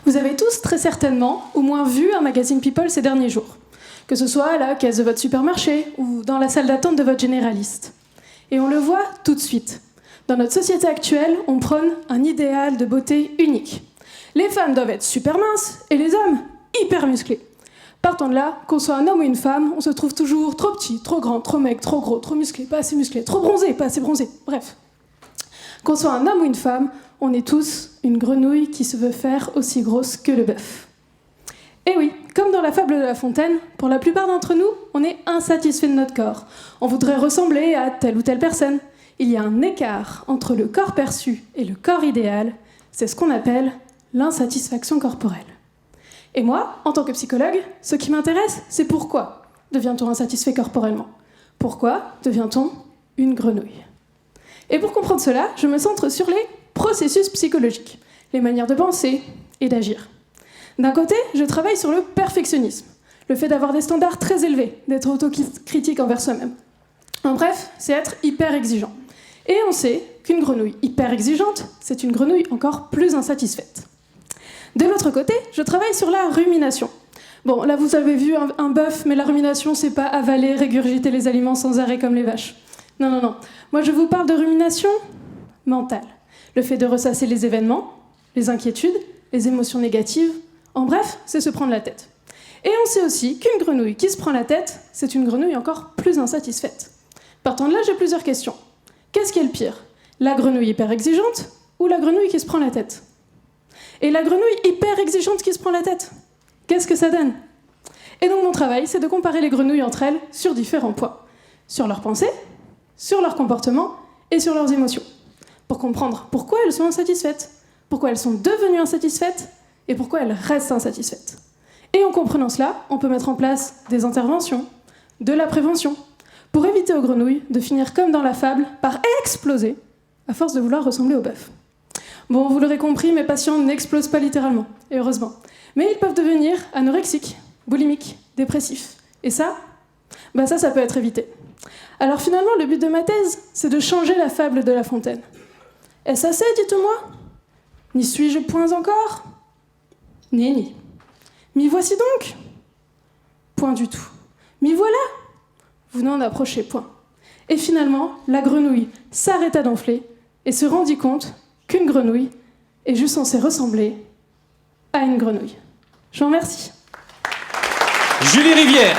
Vous avez tous très certainement au moins vu un magazine People ces derniers jours, que ce soit à la caisse de votre supermarché ou dans la salle d'attente de votre généraliste. Et on le voit tout de suite. Dans notre société actuelle, on prône un idéal de beauté unique. Les femmes doivent être super minces et les hommes hyper musclés. Partant de là, qu'on soit un homme ou une femme, on se trouve toujours trop petit, trop grand, trop maigre, trop gros, trop musclé, pas assez musclé, trop bronzé, pas assez bronzé, bref. Qu'on soit un homme ou une femme, on est tous une grenouille qui se veut faire aussi grosse que le bœuf. Et oui, comme dans la fable de La Fontaine, pour la plupart d'entre nous, on est insatisfait de notre corps. On voudrait ressembler à telle ou telle personne. Il y a un écart entre le corps perçu et le corps idéal. C'est ce qu'on appelle l'insatisfaction corporelle. Et moi, en tant que psychologue, ce qui m'intéresse, c'est pourquoi devient-on insatisfait corporellement ? Pourquoi devient-on une grenouille ? Et pour comprendre cela, je me centre sur les processus psychologiques, les manières de penser et d'agir. D'un côté, je travaille sur le perfectionnisme, le fait d'avoir des standards très élevés, d'être autocritique envers soi-même. En bref, c'est être hyper exigeant. Et on sait qu'une grenouille hyper exigeante, c'est une grenouille encore plus insatisfaite. De l'autre côté, je travaille sur la rumination. Bon, là vous avez vu un bœuf, mais la rumination, c'est pas avaler, régurgiter les aliments sans arrêt comme les vaches. Non. Moi, je vous parle de rumination mentale. Le fait de ressasser les événements, les inquiétudes, les émotions négatives. En bref, c'est se prendre la tête. Et on sait aussi qu'une grenouille qui se prend la tête, c'est une grenouille encore plus insatisfaite. Partant de là, j'ai plusieurs questions. Qu'est-ce qui est le pire ? La grenouille hyper exigeante ou la grenouille qui se prend la tête ? Et la grenouille hyper exigeante qui se prend la tête, qu'est-ce que ça donne ? Et donc mon travail, c'est de comparer les grenouilles entre elles sur différents points. Sur leurs pensées, sur leur comportement et sur leurs émotions. Pour comprendre pourquoi elles sont insatisfaites, pourquoi elles sont devenues insatisfaites et pourquoi elles restent insatisfaites. Et en comprenant cela, on peut mettre en place des interventions, de la prévention, pour éviter aux grenouilles de finir comme dans la fable par exploser à force de vouloir ressembler au bœuf. Bon, vous l'aurez compris, mes patients n'explosent pas littéralement, et heureusement. Mais ils peuvent devenir anorexiques, boulimiques, dépressifs. Et ça peut être évité. Alors finalement, le but de ma thèse, c'est de changer la fable de La Fontaine. Est-ce assez, dites-moi ? N'y suis-je point encore ? Ni. M'y voici donc ? Point du tout. M'y voilà ? Vous n'en approchez point. Et finalement, la grenouille s'arrêta d'enfler et se rendit compte qu'une grenouille est juste censée ressembler à une grenouille. Je vous remercie. Julie Rivière.